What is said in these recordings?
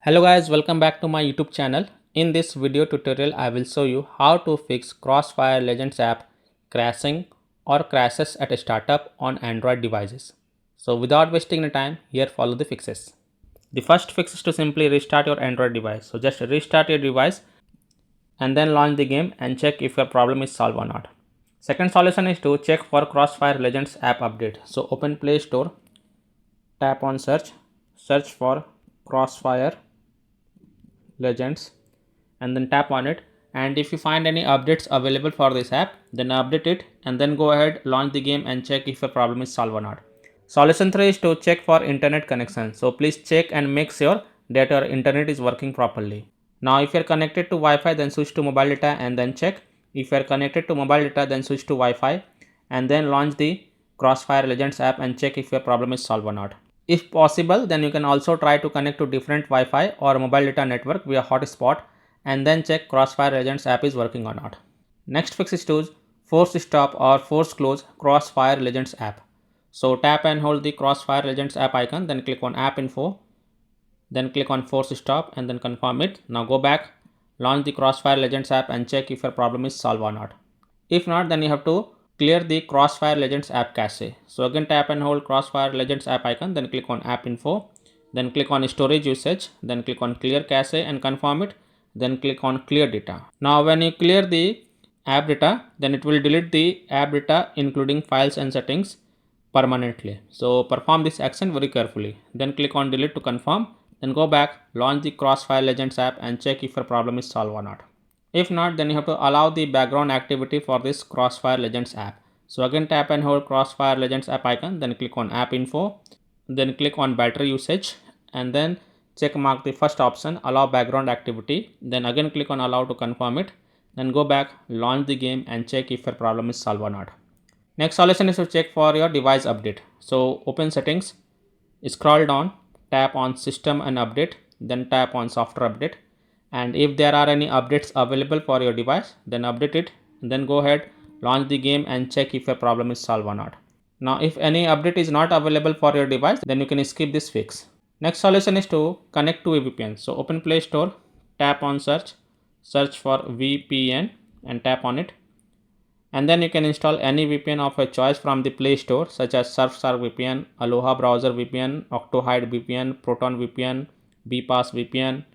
Hello guys, welcome back to my YouTube channel. In this video tutorial, I will show you how to fix Crossfire Legends app crashing or crashes at a startup on Android devices. So without wasting the time, here follow the fixes. The first fix is to simply restart your Android device. So just restart your device and then launch the game and check if your problem is solved or not. Second solution is to check for Crossfire Legends app update. So open Play Store, tap on search for Crossfire Legends and then tap on it, and if you find any updates available for this app, then update it and then go ahead, launch the game and check if your problem is solved or not. Solution 3 is to check for internet connection. So please check and make sure that your internet is working properly. Now if you are connected to Wi-Fi, then switch to mobile data and then check. If you are connected to mobile data, then switch to Wi-Fi and then launch the Crossfire Legends app and check if your problem is solved or not. If possible, then you can also try to connect to different Wi-Fi or mobile data network via hotspot and then check Crossfire Legends app is working or not. Next fix is to force stop or force close Crossfire Legends app. So tap and hold the Crossfire Legends app icon, then click on app info, then click on force stop and then confirm it. Now go back, launch the Crossfire Legends app and check if your problem is solved or not. If not, then you have to clear the Crossfire Legends app cache. So again tap and hold Crossfire Legends app icon, then click on app info, then click on storage usage, then click on clear cache and confirm it, then click on clear data. Now when you clear the app data, then it will delete the app data including files and settings permanently. So perform this action very carefully. Then click on delete to confirm, then go back, launch the Crossfire Legends app and check if your problem is solved or not. If not, then you have to allow the background activity for this Crossfire Legends app. So again tap and hold Crossfire Legends app icon, then click on app info, then click on battery usage and then check mark the first option, allow background activity, then again click on allow to confirm it, then go back, launch the game and check if your problem is solved or not. Next solution is to check for your device update. So open settings, scroll down, tap on system and update, then tap on software update, and if there are any updates available for your device, then update it, then go ahead, launch the game and check if your problem is solved or not. Now if any update is not available for your device, then you can skip this fix. Next solution is to connect to a VPN. So open Play Store, tap on search for VPN and tap on it, and then you can install any VPN of your choice from the Play Store, such as Surfshark VPN, Aloha Browser VPN, Octohide VPN, Proton VPN, BPass VPN,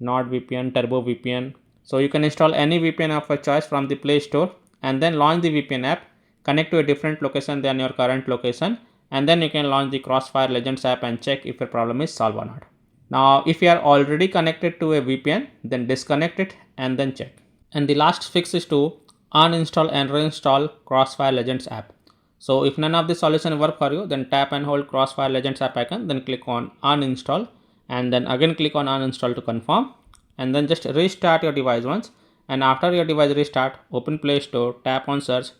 NordVPN, Turbo VPN. So you can install any VPN of your choice from the Play Store and then launch the VPN app, connect to a different location than your current location, and then you can launch the Crossfire Legends app and check if your problem is solved or not. Now if you are already connected to a VPN, then disconnect it and then check. And the last fix is to uninstall and reinstall Crossfire Legends app. So if none of the solution work for you, then tap and hold Crossfire Legends app icon, then click on uninstall and then again click on uninstall to confirm, and then just restart your device once, and after your device restart, open Play Store, tap on search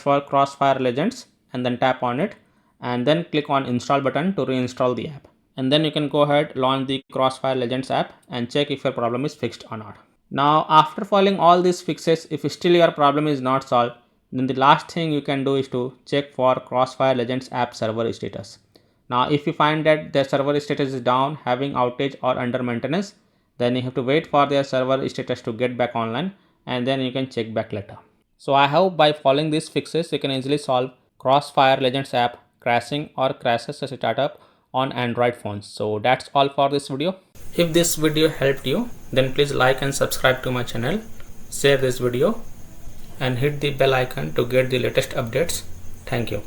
for Crossfire Legends and then tap on it and then click on install button to reinstall the app, and then you can go ahead, launch the Crossfire Legends app and check if your problem is fixed or not. Now after following all these fixes, if still your problem is not solved, then the last thing you can do is to check for Crossfire Legends app server status. Now if you find that the server status is down, having outage or under maintenance, then you have to wait for their server status to get back online and then you can check back later. So I hope by following these fixes you can easily solve Crossfire Legends app crashing or crashes as a startup on Android phones. So that's all for this video. If this video helped you, then please like and subscribe to my channel, share this video and hit the bell icon to get the latest updates. Thank you.